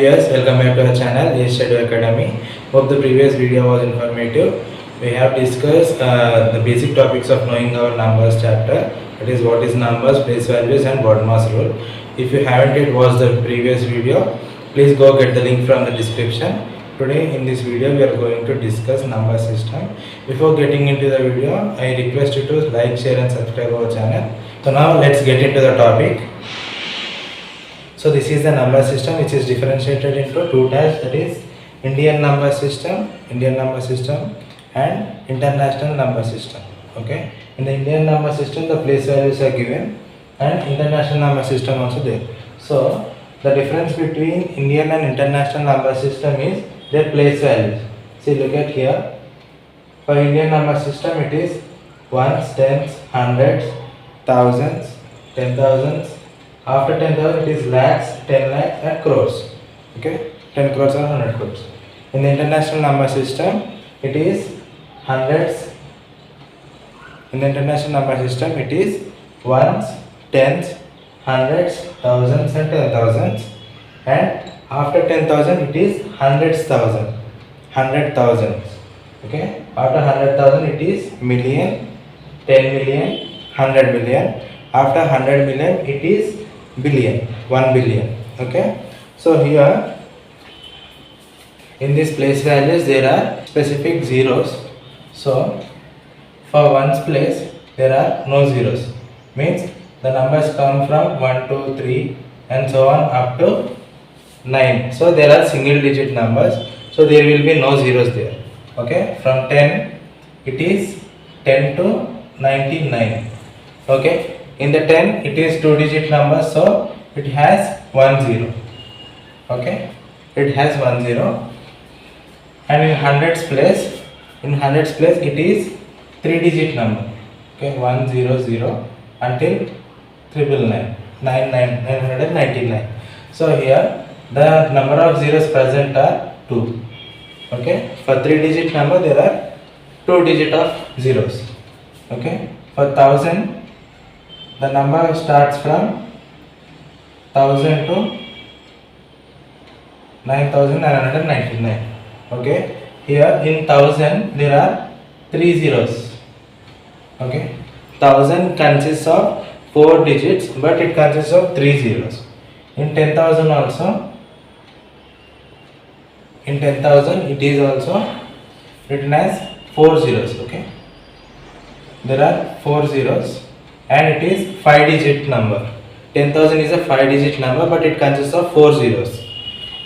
viewers, welcome back to our channel Study Academy. Hope the previous video was informative. We have discussed the basic topics of knowing our numbers chapter. That is, what is numbers, place values and BODMAS rule. If you haven't yet watched the previous video, please go get the link from the description. Today in this video we are going to discuss number system. Before getting into the video, I request you to like, share and subscribe our channel. So now let's get into the topic. So this is the number system which is differentiated into two types, that is Indian number system and international number system. Okay, in the Indian number system the place values are given and international number system also there. So the difference between Indian and international number system is their place values. See, look at here. For Indian number system it is ones, tens, hundreds, thousands, 10,000s. After 10,000 it is lakhs, 10 lakhs and crores. Okay, 10 crores or 100 crores. In the international number system it is hundreds. In the international number system it is ones, tens, hundreds, thousands and 10,000s. And after 10,000 it is hundred thousands. Okay, after 100,000 it is million, 10 million, 100 million. After 100 million it is billion, 1 billion. Okay, so here in this place values there are specific zeros. So for ones place there are no zeros, means the numbers come from 1 2 3 and so on up to 9. So there are single digit numbers, so there will be no zeros there. Okay, from 10 it is 10 to 99. Okay, in the 10 it is two digit number, so it has 1 0. Okay, it has 1 0. And in hundreds place it is three digit number. Okay, 100 until 999. So here the number of zeros present are 2. Okay, for three digit number there are two digit of zeros. Okay, for 1000 the number starts from 1000 to 9999. Okay, here in 1000 there are three zeros. Okay, 1000 consists of 4 digits but it consists of 3 zeros. In 10,000 also, in 10,000 it is also written as 4 zeros. Okay, there are 4 zeros and it is 5 digit number. 10,000 is a 5 digit number but it consists of 4 zeros.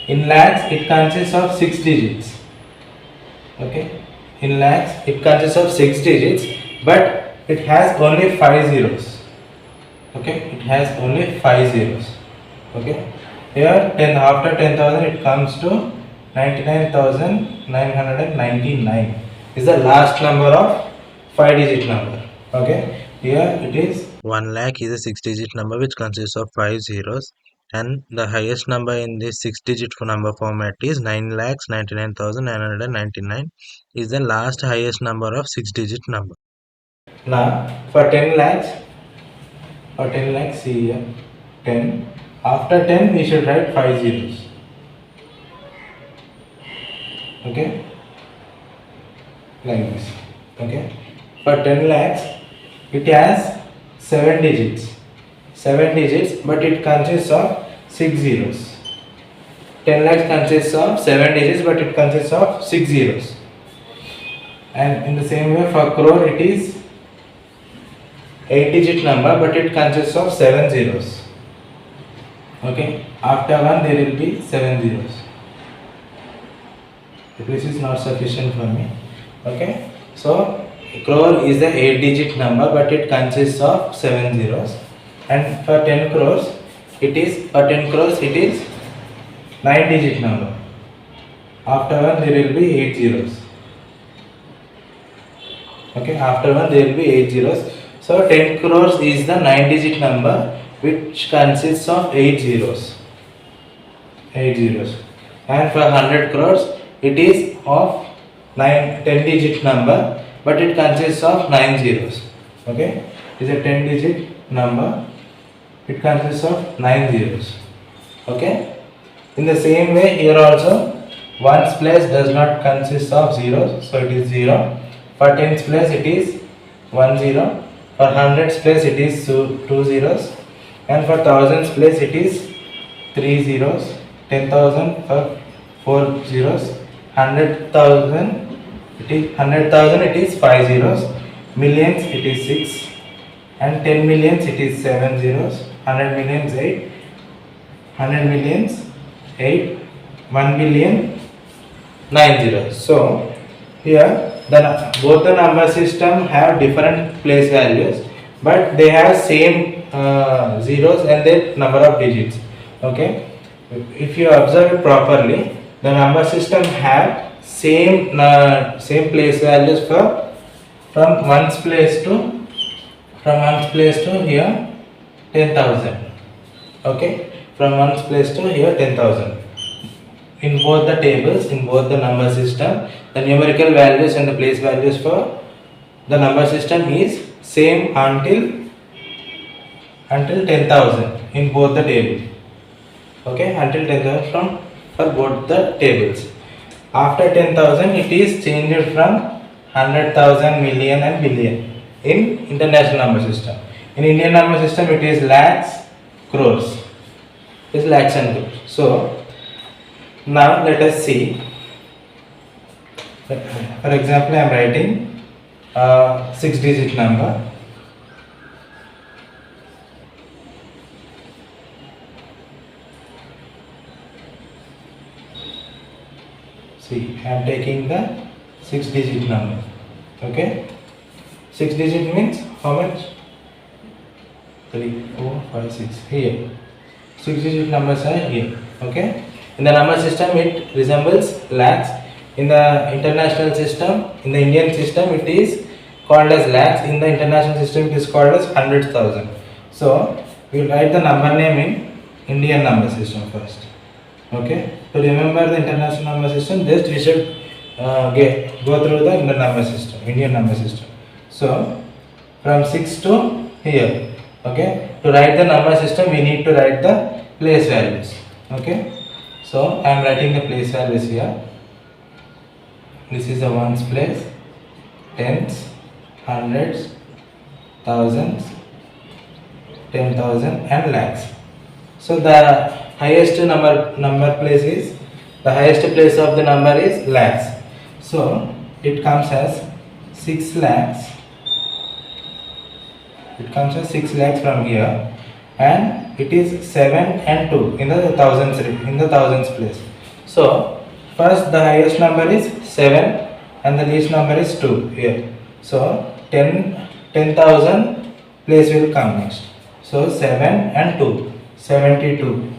In lakhs it consists of 6 digits. Okay, in lakhs it consists of 6 digits but it has only 5 zeros. Okay, it has only 5 zeros. Okay, here after 10,000 it comes to 99,999 is the last number of 5 digit number. Okay, here it is 1 lakh is a 6 digit number which consists of 5 zeros, and the highest number in this 6 digit number format is 9,99,999 is the last highest number of 6 digit number. Now for 10 lakhs, see here 10. After 10 we should write 5 zeros. Okay, like this. Okay, for 10 lakhs it has 7 digits but it consists of 6 zeros. 10 lakhs consists of 7 digits but it consists of 6 zeros. And in the same way for crore it is 8 digit number but it consists of 7 zeros. Okay, after 1 there will be 7 zeros. This is not sufficient for me. Okay, so crore is the 8 digit number but it consists of 7 zeros. And for 10 crores it is 9 digit number. After 1 there will be 8 zeros. Okay, after 1 there will be 8 zeros. So 10 crores is the 9 digit number which consists of 8 zeros. And for 100 crores it is of 10 digit number but it consists of 9 zeros. Okay, it is a 10 digit number, it consists of 9 zeros. Okay, In the same way here also, ones place does not consist of zeros, so it is 0. For tens place it is 1 0. For hundreds place it is 2 zeros, and for thousands place it is 3 zeros. 10,000 for 4 zeros. 100,000 it is 5 zeros. Millions it is 6, and 10 millions it is 7 zeros. 100 millions 8. 100 millions 8. 1 billion 9 zeros. So here both the number system have different place values, but they have same zeros and their number of digits. Okay, if you observe it properly, the number system have same place values from ones place to here 10,000. Okay, from ones place to here 10,000. In both the tables, in both the number system, the numerical values and the place values for the number system is same until 10,000 in both the table. Okay, until 10,000 for both the tables. After 10,000 it is changed from 100,000, million and billion in international number system. In Indian number system it is lakhs, crores. It is lakhs and crores. So now let us see. For example, I am writing 6-digit number. See, I am taking the 6-digit number. Okay, 6-digit means how much? 3, 4, 5, 6. Here, 6-digit numbers are here. Okay. In the number system, it resembles lakhs. In the international system, in the Indian system, it is called as lakhs. In the international system, it is called as 100,000. So, we will write the number name in Indian number system first. Okay. To remember the international number system, just we should go through the Indian number system. So, from 6 to here. Okay. To write the number system, we need to write the place values. Okay. So I am writing the place values here. This is the ones place, tens, hundreds, thousands, 10,000 and lakhs. So the highest number place is, the highest place of the number is lakhs. So it comes as 6 lakhs. It comes as 6 lakhs from here, and it is 7 and 2 in the thousands place. So first the highest number is 7 and the least number is 2 here. So 10,000 place will come next. So 7 and 2, 72.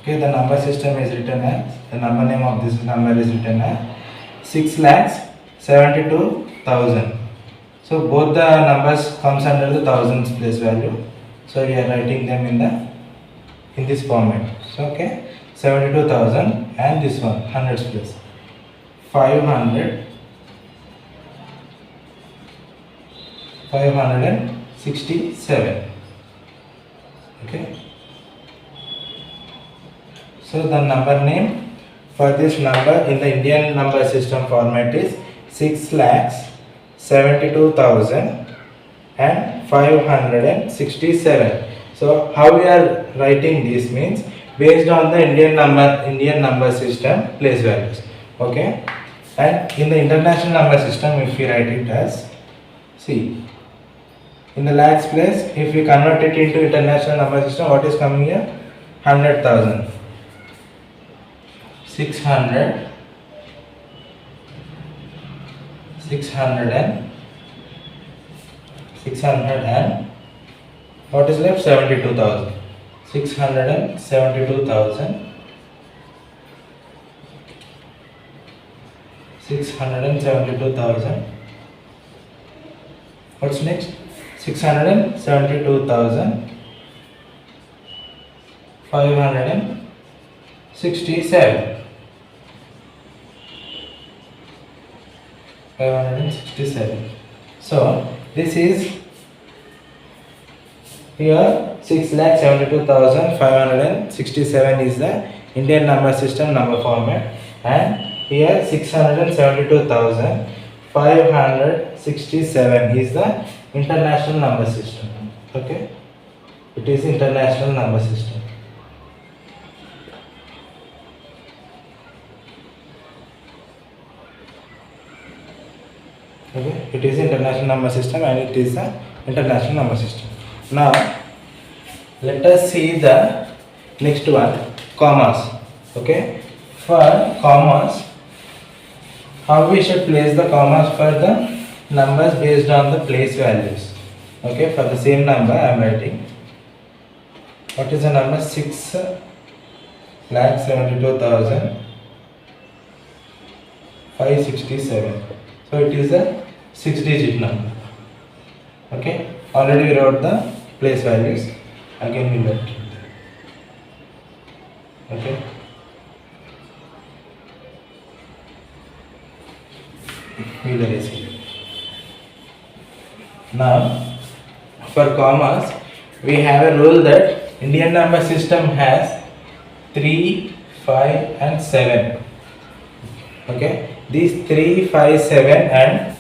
Okay, the number system is written as, the number name of this number is written as 6,72,000. So both the numbers comes under the thousands place value. So we are writing them in this format. So okay, 72,000 and this one hundreds place 567. Okay. So the number name for this number in the Indian number system format is 6,72,567. So how we are writing this means based on the Indian number system place values. Okay, and in the international number system, if we write it as, see, in the lakhs place, if we convert it into international number system, what is coming here? 100,000. 600 and what is left? 72,000. 672,000. 672,000. What's next? 672,000 567. 567. So this is here 6,72,567 is the Indian number system number format, and here 672,567 is the international number system. Okay, it is international number system. Okay, it is international number system and it is the international number system. Now let us see the next one, commas. Okay, for commas, how we should place the commas for the numbers based on the place values. Okay, for the same number I am writing, what is the number? 6,72,567. So it is a 6-digit number. Okay, already we wrote the place values, again we write. Okay, we will erase it. Now for commas, we have a rule that Indian number system has 3, 5 and 7. Okay, these 3, 5, 7 and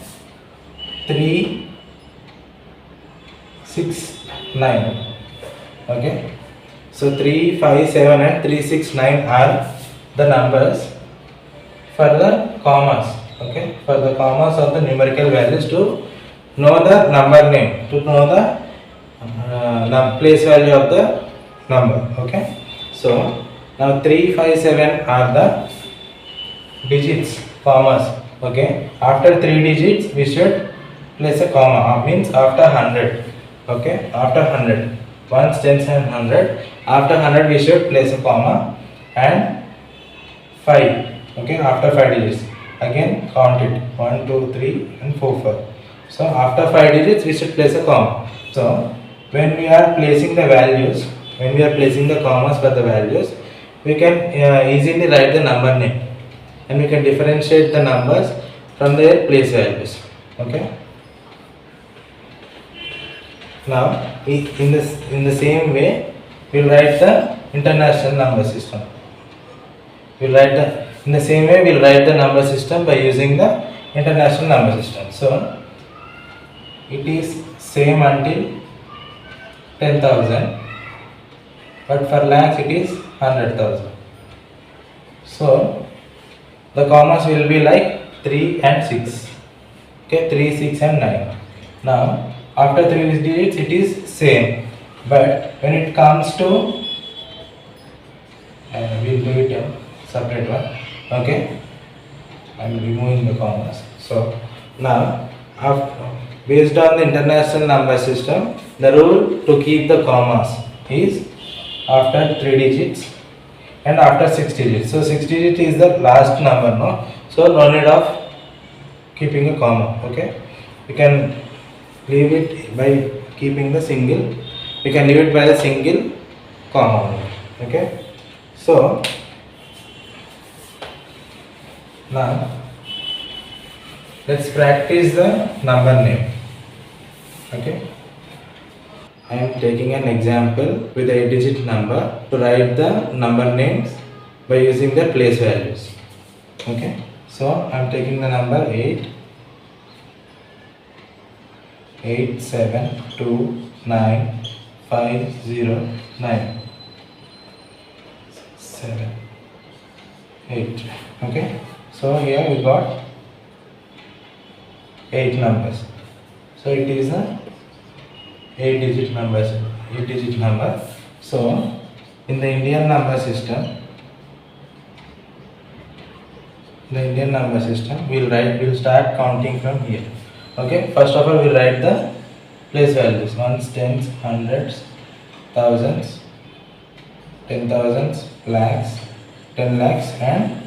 3, 6, 9. Okay, so 3, 5, 7 and 3, 6, 9 are the numbers for the commas. Okay, for the commas or the numerical values to know the number name, to know the place value of the number. Okay, so now 3, 5, 7 are the digits, commas. Okay, after 3 digits we should place a comma, means after 100. Okay, after 100, ones, tens and 100, after 100 we should place a comma, and 5. Okay, after 5 digits again count it, 1, 2, 3 and 4, 5. So after 5 digits we should place a comma. So when we are placing the values, when we are placing the commas for the values, we can easily write the number name and we can differentiate the numbers from their place values. Okay, now in the same way we will write the international number system. In the same way we will write the number system by using the international number system. So it is same until 10,000, but for lakhs it is 100,000. So the commas will be like 3 and 6. Okay, 3, 6 and 9. Now after 3 digits it is same, but when it comes to we will do it a separate one. Okay, I am removing the commas. So now based on the international number system, the rule to keep the commas is after 3 digits and after 6 digits. So 6 digits is the last number, no? So no need of keeping a comma. Okay, you can leave it by keeping the single. You can leave it by the single comma. Okay, so now let's practice the number name. Okay, I am taking an example with a 8-digit number to write the number names by using the place values. Okay, so I am taking the number 8, 8, 7, 2, 9, 5, 0, 9, 7, 8. Okay, so here we got 8 numbers. So it is a 8-digit number. So in the Indian number system, we'll start counting from here. Okay, first of all we'll write the place values, ones, tens, hundreds, thousands, 10,000s, lakhs, 10 lakhs, and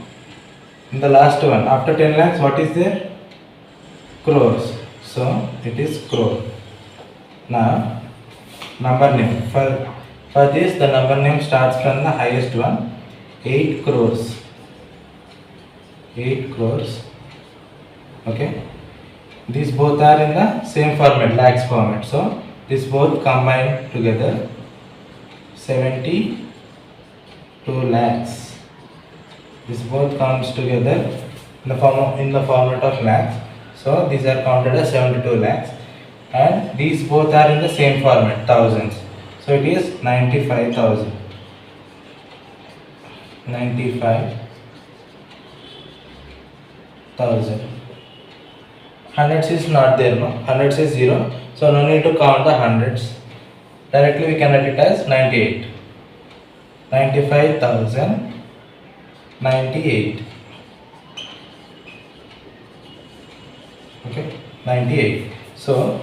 in the last one after 10 lakhs what is there? Crores. So it is crore. Now number name, for this the number name starts from the highest one, 8 crores. 8 crores. Okay, these both are in the same format, lakhs format. So this both combined together, 72 lakhs. This both comes together in the format of lakhs. So these are counted as 72 lakhs, and these both are in the same format, thousands. So it is 95,000. 95,000. Hundreds is not there, no? Hundreds is 0. So no need to count the hundreds. Directly we can write it as 98. 95,098. Okay, 98. So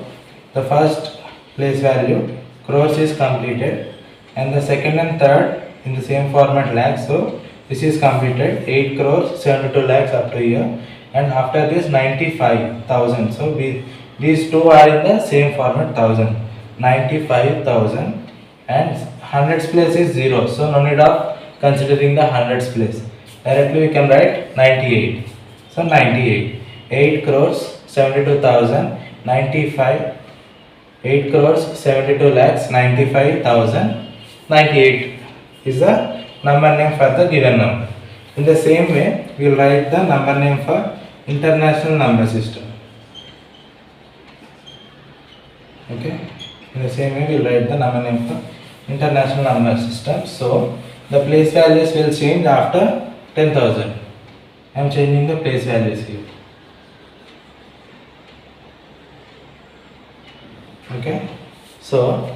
the first place value crores is completed, and the second and third in the same format lakhs. So this is completed, 8 crores 72 lakhs up to here, and after this 95,000. So these two are in the same format, 1000. 95,000, and hundreds place is 0, so no need of considering the hundreds place. Directly we can write 98. So 98, 8 crores 72,000, 95, 8 crores 72 lakhs 95,000, 98 is the number name for the given number. In the same way, we will write the number name for international number system. Okay. In the same way, we will write the number name for international number system. So the place values will change after 10,000. I am changing the place values here. Okay. So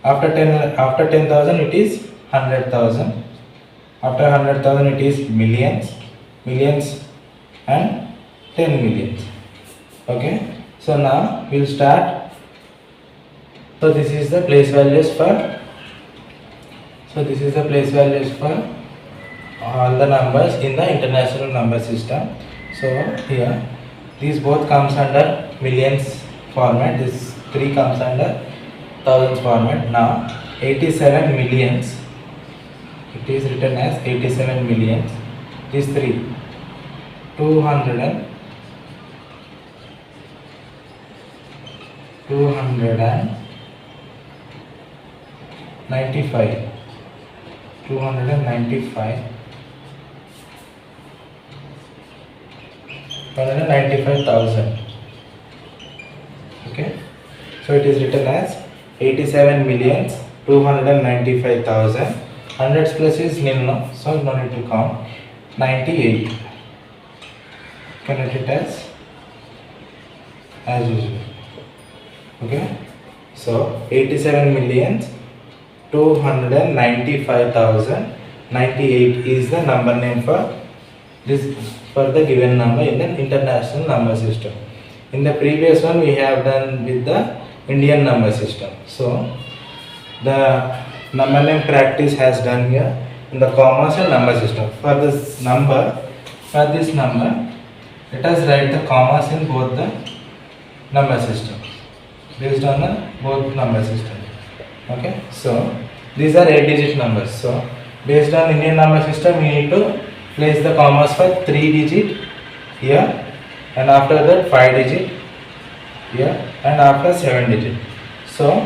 after 10,000 it is 100,000. After 100,000 it is millions, and 10 millions. Okay. So now we will start. So this is the place values for. So this is the place values for all the numbers in the international number system. So here these both comes under millions format. This 3 comes under thousands format. Now 87 millions. It is written as 87 millions. These 3. 295. 195,000. Okay, so it is written as 87 millions 295,000. Hundreds place is nil, no? So no need to count. 98. Can write it as usual. Okay, so 87 millions 295,098 is the number name for this, for the given number in the international number system. In the previous one we have done with the Indian number system. So the number name practice has done here in the commas and number system. For this number, let us write the commas in both the number systems based on the both number system. Okay, so these are 8-digit numbers. So based on Indian number system, we need to place the commas for 3-digit here, and after that 5-digit here, and after 7-digit. So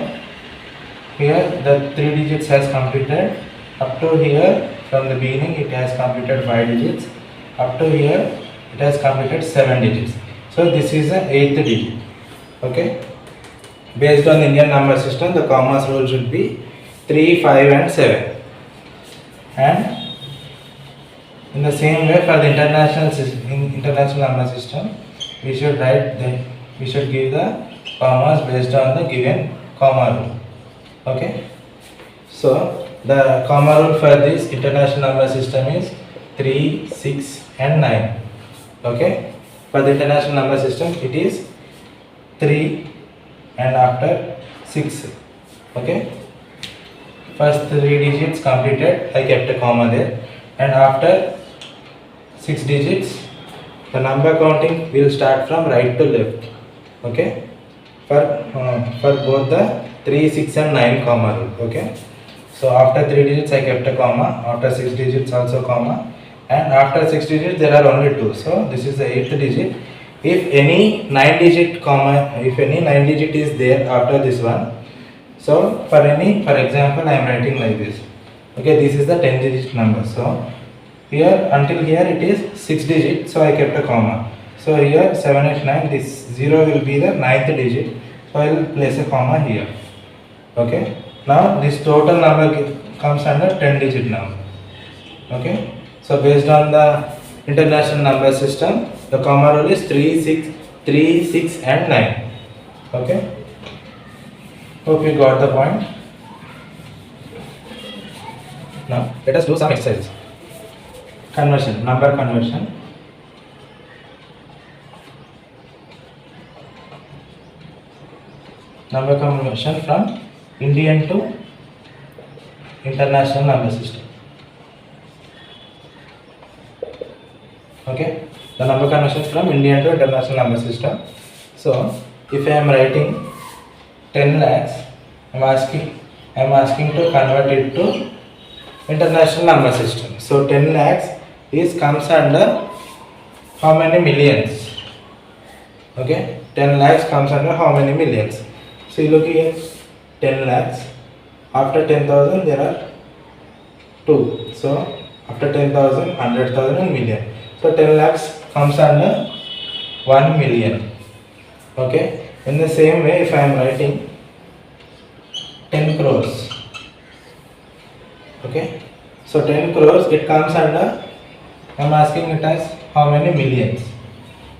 here the 3 digits has completed. Up to here, from the beginning it has completed 5 digits. Up to here it has completed 7 digits. So this is the 8th digit. Okay, based on the Indian number system, the commas rule should be 3, 5 and 7. And in the same way for the international number system, we should give the commas based on the given comma rule. Okay, so the comma rule for this international number system is 3, 6 and 9. Okay, for the international number system it is 3 and after 6. Okay, first 3 digits completed, I kept a comma there, and after 6 digits the number counting will start from right to left. Okay, for both the 3, 6 and 9 comma rule. Okay, so after 3 digits I kept a comma, after 6 digits also comma, and after 6 digits there are only 2. So this is the 8th digit. If any 9 digit is there after this one, so for example I am writing like this. Okay, this is the 10 digit number. So Here until here it is 6 digit, so I kept a comma. So here 7, 8, 9, this 0 will be the ninth digit, so I will place a comma here. Okay. Now this total number comes under 10 digit number. Okay. So based on the international number system, the comma rule is 3, 6, and 9. Okay. Hope you got the point. Now let us do some exercise. Conversion, number conversion. Number conversion from Indian to international number system. Okay, the number conversion from Indian to international number system. So if I am writing 10 lakhs, I am asking to convert it to international number system. So 10 lakhs comes under how many millions? Okay, 10 lakhs comes under how many millions? So you look here, 10 lakhs. After 10,000 there are 2. So after 10,000, 100,000 and million. So 10 lakhs comes under 1 million. Okay. In the same way, if I am writing 10 crores. Okay. So 10 crores, it comes under, I am asking it as how many millions.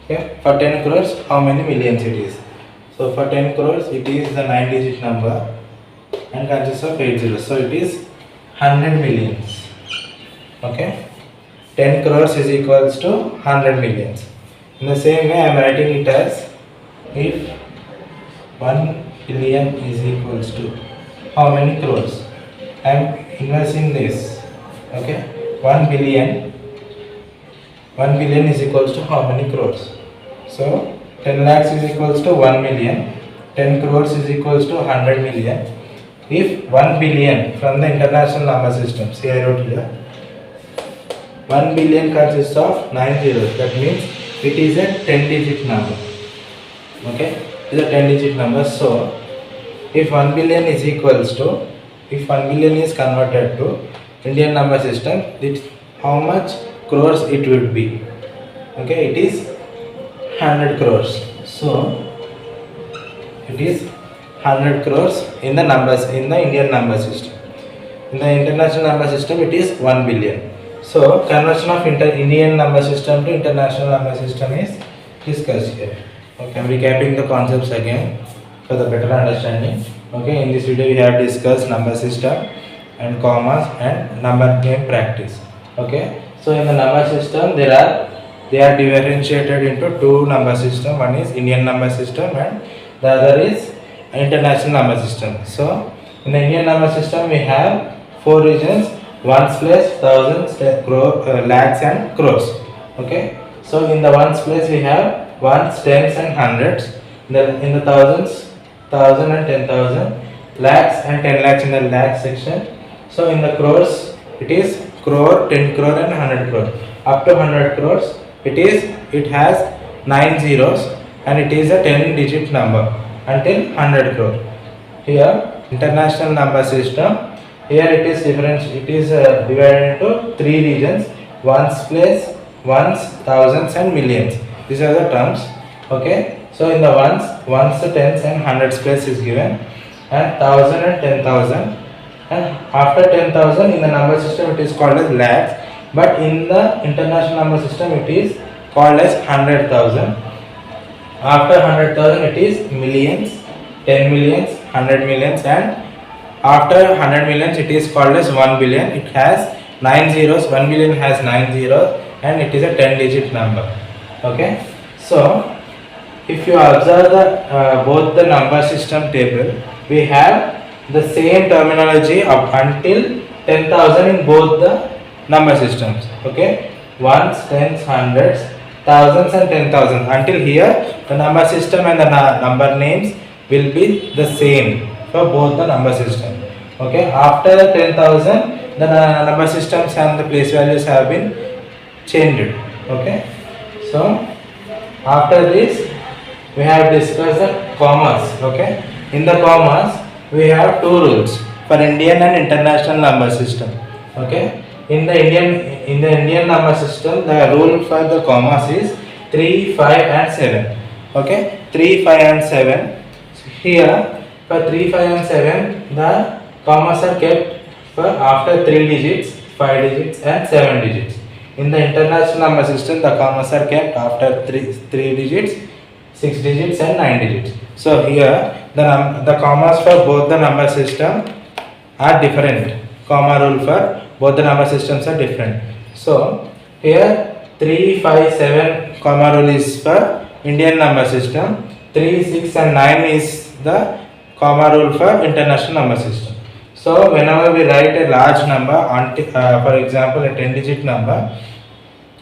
Okay. For 10 crores, how many millions it is. So for 10 crores, it is the 9 digit number and consists of 8 zeros. So it is 100 millions. Okay. 10 crores is equals to 100 millions. In the same way, I am writing it as if 1 billion is equals to how many crores. I am inversing this. Okay. 1 billion is equals to how many crores. So 10 lakhs is equals to 1 million. 10 crores is equals to 100 million. If 1 billion from the international number system, see I wrote here, 1 billion consists of 9 zeros. That means it is a 10 digit number. Okay, it is a 10 digit number. So if 1 billion is equals to, if 1 billion is converted to Indian number system, how much crores it would be? Okay, it is 100 crores. So it is 100 crores in the numbers in the Indian number system. In the international number system, it is 1 billion. So conversion of Indian number system to international number system is discussed here. Okay, I'm recapping the concepts again for the better understanding. Okay, in this video we have discussed number system and commas and number game practice. Okay, so in the number system they are differentiated into two number system. One is Indian number system and the other is international number system. So in the Indian number system we have 4 regions: ones place, thousands, lakhs and crores. Okay, so in the ones place we have ones, tens and hundreds. Then in the thousands, 1000 and 10,000, lakhs and 10 lakhs in the lakh section. So in the crores it is crore, 10 crore and 100 crore. Up to 100 crores it has 9 zeros and it is a 10 digit number until 100 crore. Here international number system, here it is divided into 3 regions: ones place, ones, thousands and millions. These are the terms. Okay, so in the ones, tens and hundreds place is given, and 1000 and 10,000, and after 10,000 in the number system it is called as lakhs, but in the international number system it is called as 100,000. After 100,000 it is millions, 10 millions, 100 millions, and after 100 millions it is called as 1 billion. It has 9 zeros. 1 billion has 9 zeros and it is a 10 digit number. Okay, so if you observe the both the number system table, we have the same terminology up until 10,000 in both the number systems. Okay, ones, tens, hundreds, thousands and 10,000. Until here the number system and the number names will be the same for both the number system. Okay, after the 10,000 the number systems and the place values have been changed. Okay, so after this we have discussed the commas. Okay, in the commas we have two rules for Indian and international number system. Okay, in the Indian number system, the rule for the commas is 3, 5 and 7. Okay, 3, 5 and 7. Here for 3, 5 and 7, the commas are kept for after 3 digits, 5 digits and 7 digits. In the international number system, the commas are kept after 3 digits, 6 digits and 9 digits. So here the commas for both the number system are different. Comma rule for both the number systems are different. So here 3, 5, 7 comma rule is for Indian number system. 3, 6 and 9 is the comma rule for international number system. So whenever we write a large number, for example a 10-digit number,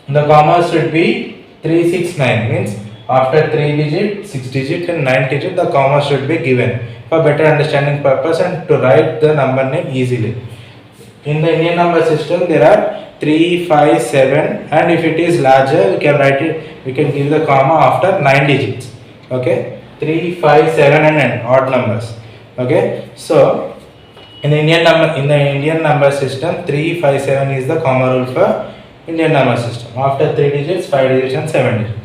the commas should be 3, 6, 9. Means after 3 digit, 6 digit and 9 digit, the comma should be given for better understanding purpose and to write the number name easily. In the Indian number system, there are 3, 5, 7 and if it is larger, we can write it, we can give the comma after 9 digits. Okay, 3, 5, 7 and 9 odd numbers. Okay, so in the Indian number system, 3, 5, 7 is the comma rule for Indian number system. After 3 digits, 5 digits and 7 digits.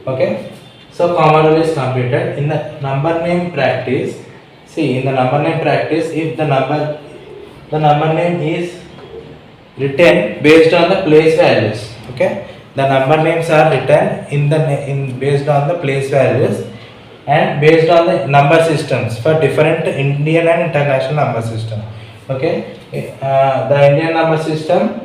Okay, so comma rule is completed. In the number name practice, see in the number name practice, if the number name is written based on the place values. Okay, the number names are written based on the place values and based on the number systems for different Indian and international number system. Okay, the Indian number system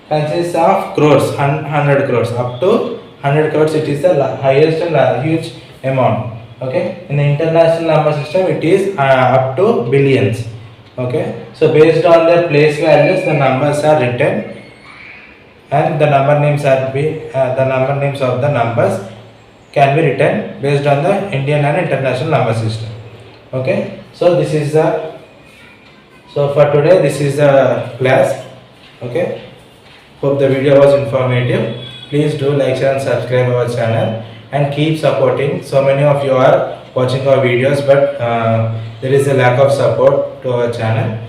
consists of crores, 100 crores up to 100 crores. It is the highest and huge amount. Okay, in the international number system, it is up to billions. Okay, so based on their place values, the numbers are written and the number names of the numbers can be written based on the Indian and international number system. Okay, so for today this is the class. Okay, hope the video was informative. Please do like, share and subscribe our channel and keep supporting. So many of you are watching our videos, but there is a lack of support to our channel.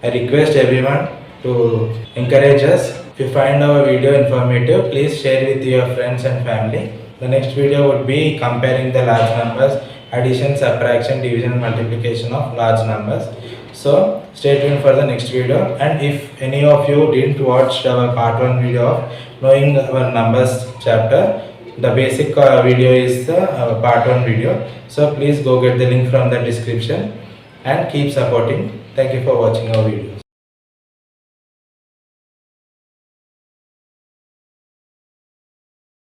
I request everyone to encourage us. If you find our video informative, please share with your friends and family. The next video would be comparing the large numbers, addition, subtraction, division and multiplication of large numbers. So stay tuned for the next video, and if any of you didn't watch our part 1 video of knowing our numbers chapter, the basic video is the part 1 video. So please go get the link from the description and keep supporting. Thank you for watching our videos.